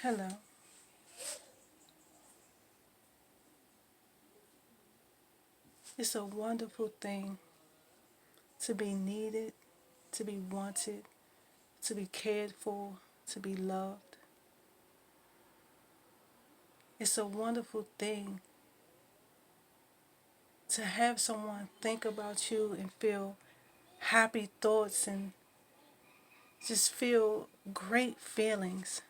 Hello. It's a wonderful thing to be needed, to be wanted, to be cared for, to be loved. It's a wonderful thing to have someone think about you and feel happy thoughts and just feel great feelings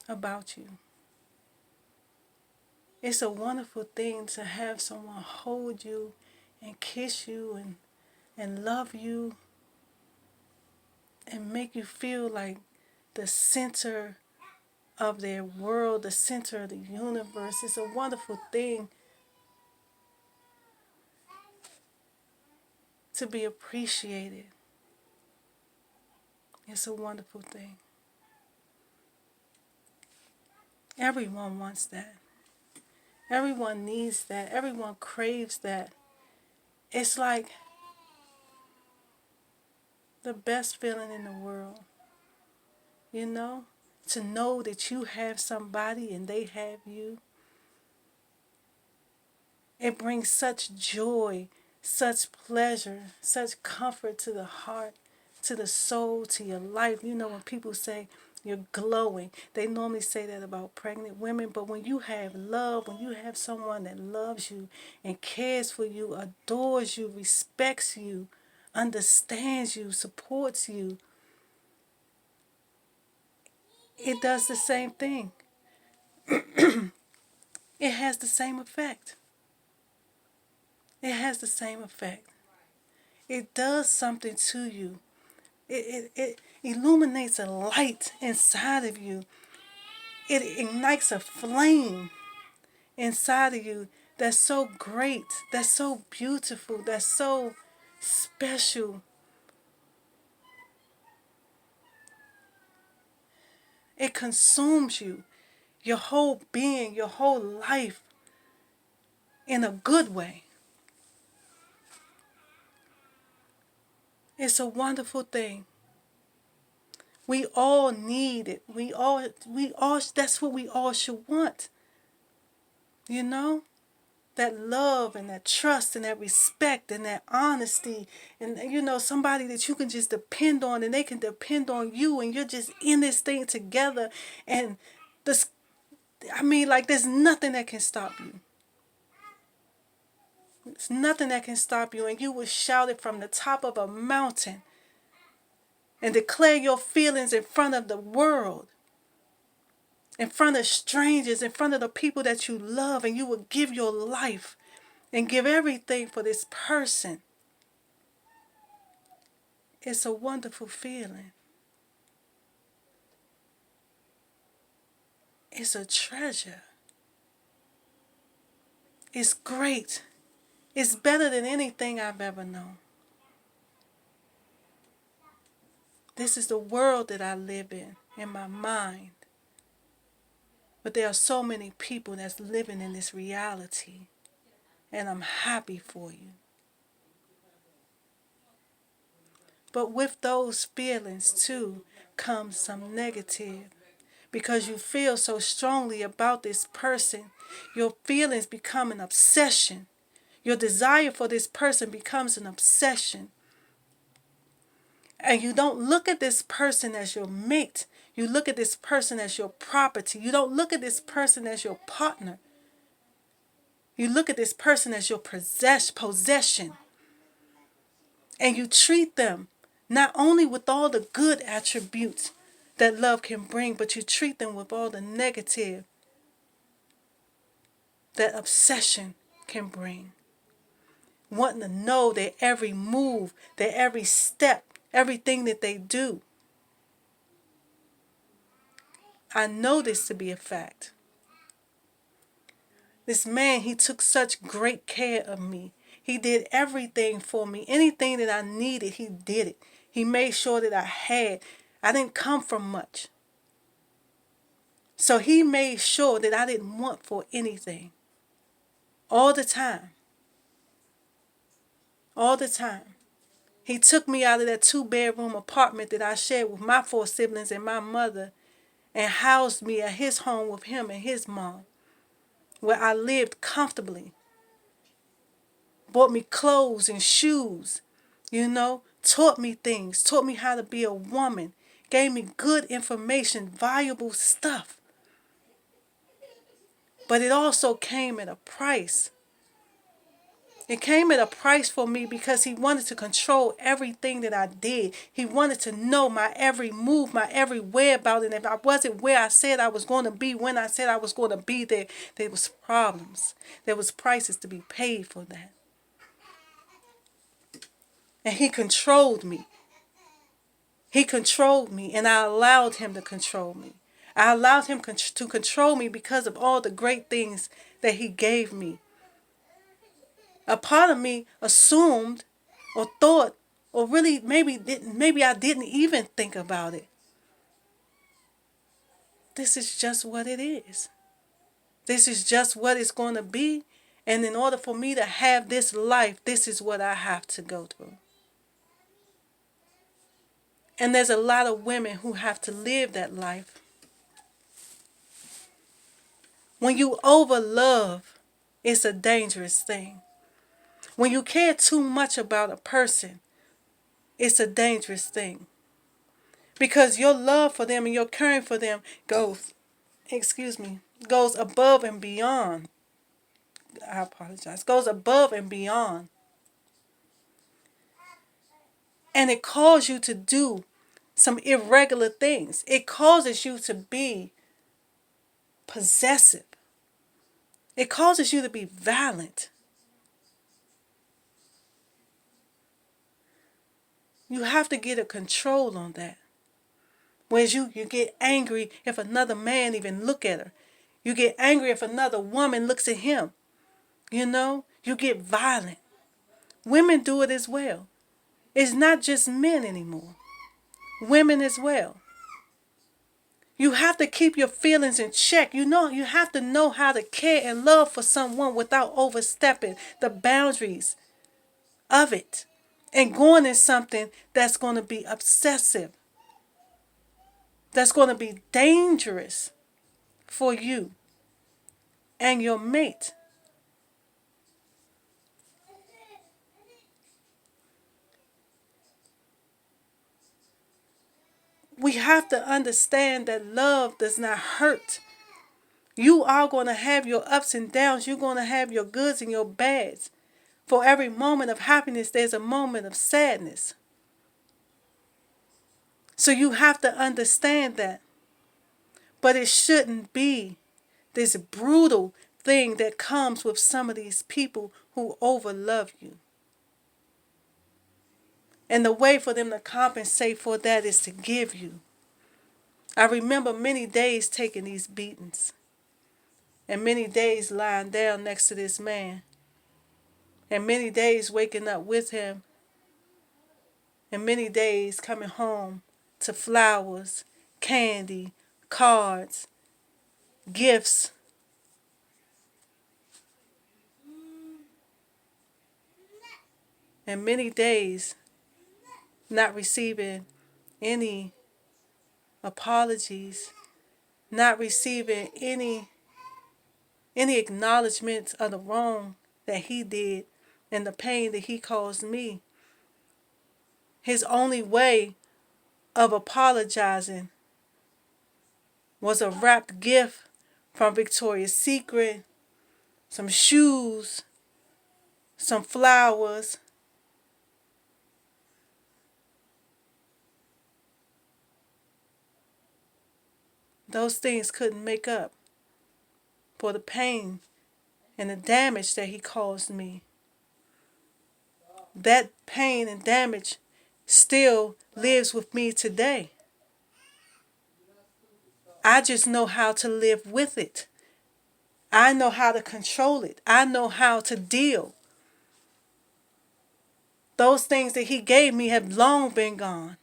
about you. It's a wonderful thing to have someone hold you and kiss you and love you and make you feel like the center of their world, the center of the universe. It's a wonderful thing to be appreciated. It's a wonderful thing. Everyone wants that. Everyone needs that. Everyone craves that. It's like the best feeling in the world, you know? To know that you have somebody and they have you. It brings such joy, such pleasure, such comfort to the heart, to the soul, to your life. You know, when people say you're glowing, they normally say that about pregnant women. But when you have love, when you have someone that loves you and cares for you, adores you, respects you, understands you, supports you, it does the same thing. It has the same effect. It has the same effect. It does something to you. It illuminates a light inside of you. It ignites a flame inside of you that's so great, that's so beautiful, that's so special. It consumes you, your whole being, your whole life in a good way. It's a wonderful thing. We all need it. We all, that's what we all should want. You know? That love and that trust and that respect and that honesty and somebody that you can just depend on and they can depend on you and you're just in this thing together and this like there's nothing that can stop you. There's nothing that can stop you and you will shout it from the top of a mountain and declare your feelings in front of the world, in front of strangers, in front of the people that you love, and you will give your life and give everything for this person. It's a wonderful feeling. It's a treasure. It's great. It's better than anything I've ever known. This is the world that I live in my mind. But there are so many people that's living in this reality. And I'm happy for you. But with those feelings too comes some negative. Because you feel so strongly about this person, your feelings become an obsession. Your desire for this person becomes an obsession. And you don't look at this person as your mate. You look at this person as your property. You don't look at this person as your partner. You look at this person as your possession. And you treat them not only with all the good attributes that love can bring, but you treat them with all the negative that obsession can bring. Wanting to know their every move, their every step, everything that they do. I know this to be a fact. This man, he took such great care of me. He did everything for me. Anything that I needed, he did it. He made sure that I had. I didn't come from much. So he made sure that I didn't want for anything. All the time. All the time. He took me out of that 2-bedroom apartment that I shared with my 4 siblings and my mother and housed me at his home with him and his mom, where I lived comfortably. Bought me clothes and shoes, taught me things, taught me how to be a woman, gave me good information, valuable stuff. But it also came at a price. It came at a price for me because he wanted to control everything that I did. He wanted to know my every move, my every whereabouts. And if I wasn't where I said I was going to be, when I said I was going to be there was problems. There was prices to be paid for that. And he controlled me. He controlled me, and I allowed him to control me. I allowed him to control me because of all the great things that he gave me. A part of me assumed or thought, or really maybe I didn't even think about it. This is just what it is. This is just what it's going to be. And in order for me to have this life, this is what I have to go through. And there's a lot of women who have to live that life. When you overlove, it's a dangerous thing. When you care too much about a person, it's a dangerous thing. Because your love for them and your caring for them goes above and beyond. I apologize. Goes above and beyond. And it calls you to do some irregular things. It causes you to be possessive. It causes you to be violent. You have to get a control on that. Whereas you get angry if another man even look at her. You get angry if another woman looks at him. You get violent. Women do it as well. It's not just men anymore. Women as well. You have to keep your feelings in check. You have to know how to care and love for someone without overstepping the boundaries of it and going in something that's going to be obsessive, that's going to be dangerous for you and your mate. We have to understand that love does not hurt. You are going to have your ups and downs. You're going to have your goods and your bads. For every moment of happiness, there's a moment of sadness. So you have to understand that. But it shouldn't be this brutal thing that comes with some of these people who overlove you. And the way for them to compensate for that is to give you. I remember many days taking these beatings. And many days lying down next to this man. And many days waking up with him. And many days coming home to flowers, candy, cards, gifts. And many days not receiving any apologies, not receiving any acknowledgement of the wrong that he did and the pain that he caused me. His only way of apologizing was a wrapped gift from Victoria's Secret, some shoes, some flowers. Those things couldn't make up for the pain and the damage that he caused me. That pain and damage still lives with me today. I just know how to live with it. I know how to control it. I know how to deal. Those things that he gave me have long been gone.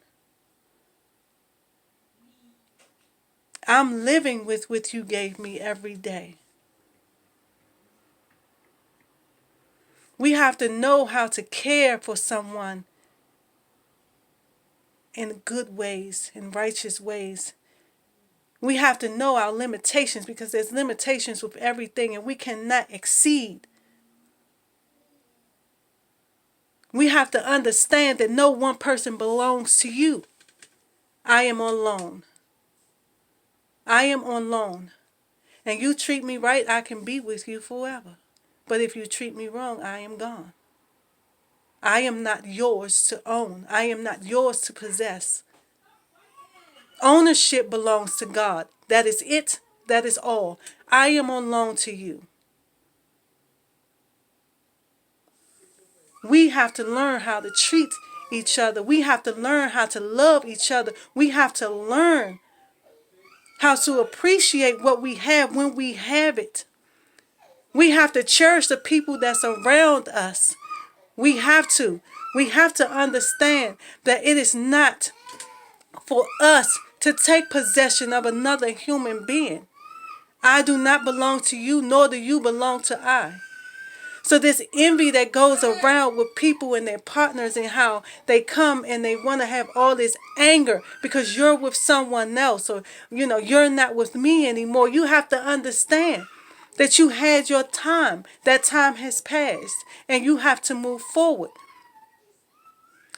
I'm living with what you gave me every day. We have to know how to care for someone in good ways, in righteous ways, We have to know our limitations because there's limitations with everything and we cannot exceed. We have to understand that no one person belongs to you. I am on loan. I am on loan. And you treat me right, I can be with you forever. But if you treat me wrong, I am gone. I am not yours to own. I am not yours to possess. Ownership belongs to God. That is it. That is all. I am on loan to you. We have to learn how to treat each other. We have to learn how to love each other. We have to learn how to appreciate what we have when we have it. We have to cherish the people that's around us. We have to. We have to understand that it is not for us to take possession of another human being. I do not belong to you, nor do you belong to I. So this envy that goes around with people and their partners and how they come and they want to have all this anger because you're with someone else or, you're not with me anymore. You have to understand that you had your time. That time has passed and you have to move forward.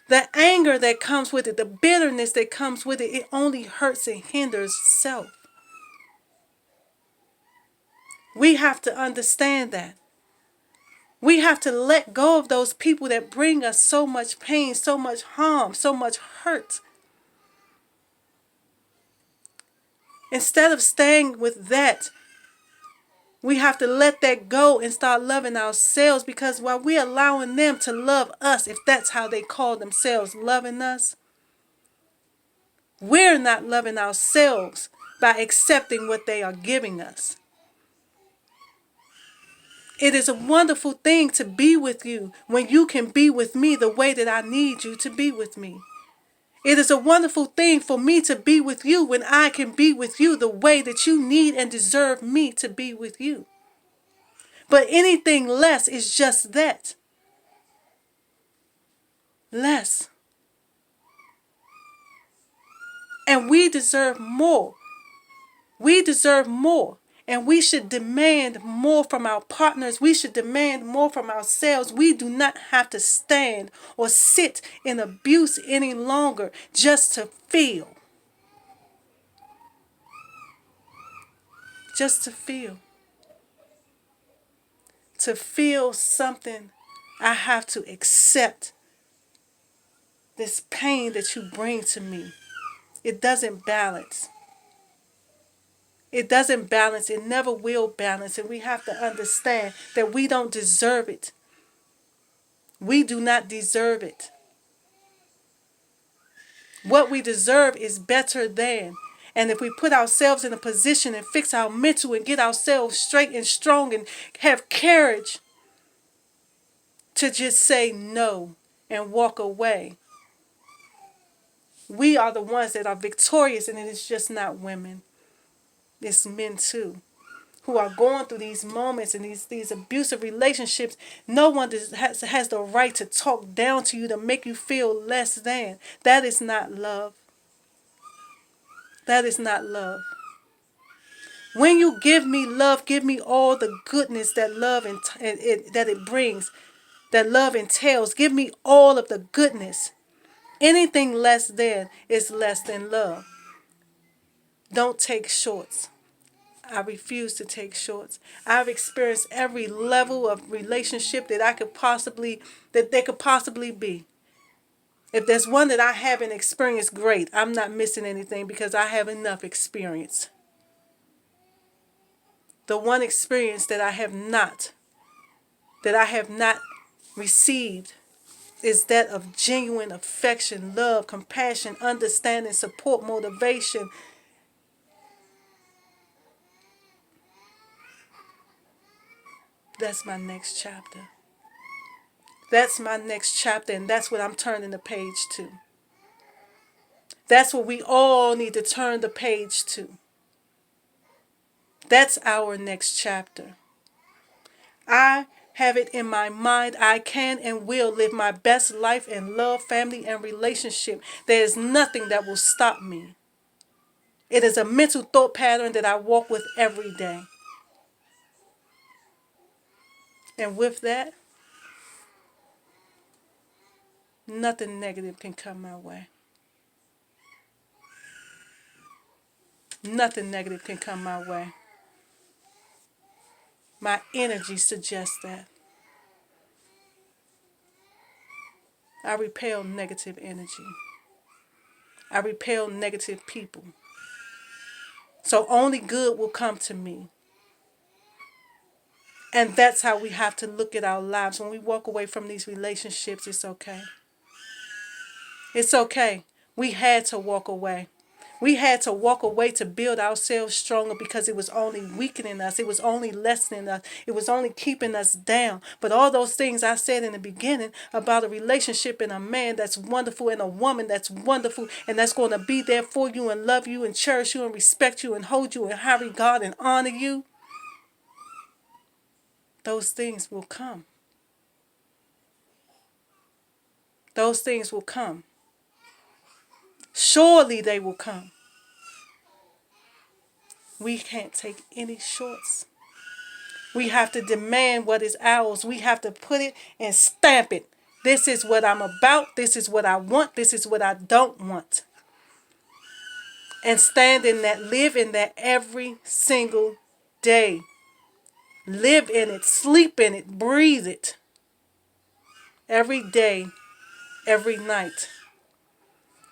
The anger that comes with it, the bitterness that comes with it, it only hurts and hinders self. We have to understand that. We have to let go of those people that bring us so much pain, so much harm, so much hurt. Instead of staying with that, we have to let that go and start loving ourselves because while we're allowing them to love us, if that's how they call themselves, loving us, we're not loving ourselves by accepting what they are giving us. It is a wonderful thing to be with you when you can be with me the way that I need you to be with me. It is a wonderful thing for me to be with you when I can be with you the way that you need and deserve me to be with you. But anything less is just that. Less. And we deserve more. We deserve more. And we should demand more from our partners. We should demand more from ourselves. We do not have to stand or sit in abuse any longer just to feel. Just to feel. To feel something, I have to accept this pain that you bring to me. It doesn't balance. It doesn't balance. It never will balance. And we have to understand that we don't deserve it. We do not deserve it. What we deserve is better than. And if we put ourselves in a position and fix our mental and get ourselves straight and strong and have courage to just say no and walk away, we are the ones that are victorious, and it is just not women. It's men too, who are going through these moments and these abusive relationships. No one has the right to talk down to you to make you feel less than. That is not love. That is not love. When you give me love, give me all the goodness that love that it brings, that love entails. Give me all of the goodness. Anything less than is less than love. Don't take shorts. I refuse to take shorts. I've experienced every level of relationship that there could possibly be. If there's one that I haven't experienced, great. I'm not missing anything because I have enough experience. The one experience that I have not received is that of genuine affection, love, compassion, understanding, support, motivation. That's my next chapter. That's my next chapter, and that's what I'm turning the page to. That's what we all need to turn the page to. That's our next chapter. I have it in my mind. I can and will live my best life in love, family, and relationship. There is nothing that will stop me. It is a mental thought pattern that I walk with every day. And with that, nothing negative can come my way. Nothing negative can come my way. My energy suggests that. I repel negative energy. I repel negative people. So only good will come to me. And that's how we have to look at our lives. When we walk away from these relationships, it's okay. It's okay. We had to walk away. We had to walk away to build ourselves stronger because it was only weakening us. It was only lessening us. It was only keeping us down. But all those things I said in the beginning about a relationship and a man that's wonderful and a woman that's wonderful and that's going to be there for you and love you and cherish you and respect you and hold you in high regard and honor you, those things will come. Those things will come. Surely they will come. We can't take any shorts. We have to demand what is ours. We have to put it and stamp it. This is what I'm about. This is what I want. This is what I don't want. And stand in that, live in that every single day. Live in it, sleep in it, breathe it. Every day, every night.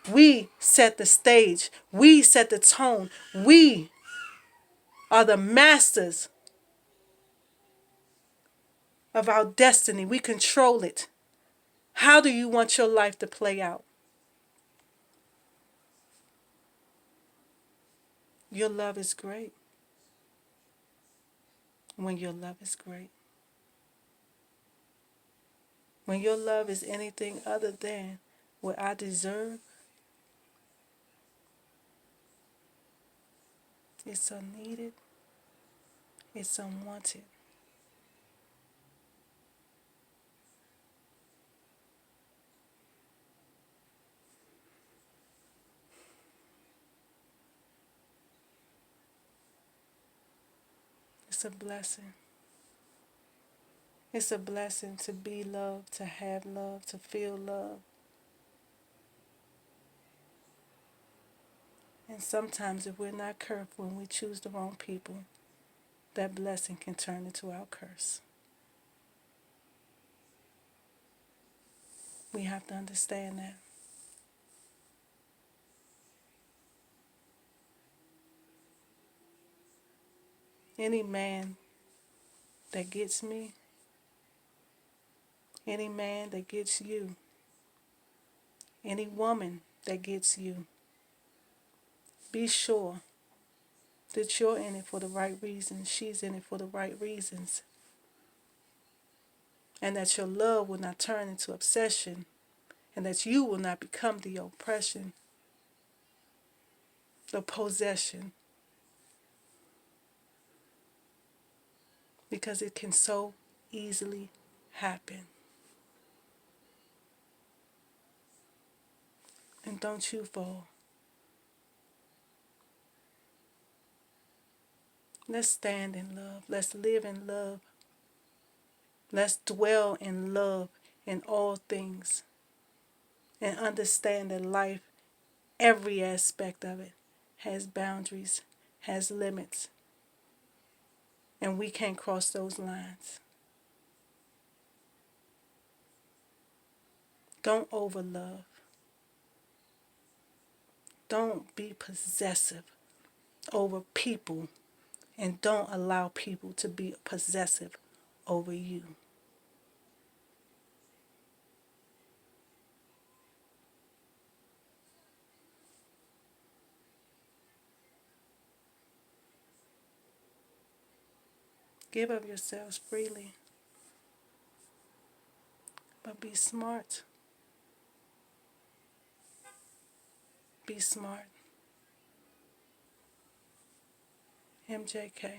We set the stage. We set the tone. We are the masters of our destiny. We control it. How do you want your life to play out? Your love is great when your love is great. When your love is anything other than what I deserve, it's unneeded, it's unwanted. It's a blessing. It's a blessing to be loved, to have love, to feel love. And sometimes if we're not careful and we choose the wrong people, that blessing can turn into our curse. We have to understand that. Any man that gets me, any man that gets you, any woman that gets you, be sure that you're in it for the right reasons, she's in it for the right reasons, and that your love will not turn into obsession, and that you will not become the oppression, the possession, because it can so easily happen. And don't you fall. Let's stand in love. Let's live in love. Let's dwell in love in all things. And understand that life, every aspect of it, has boundaries, has limits. And we can't cross those lines. Don't overlove. Don't be possessive over people. And don't allow people to be possessive over you. Give of yourselves freely. But be smart. Be smart. MJK.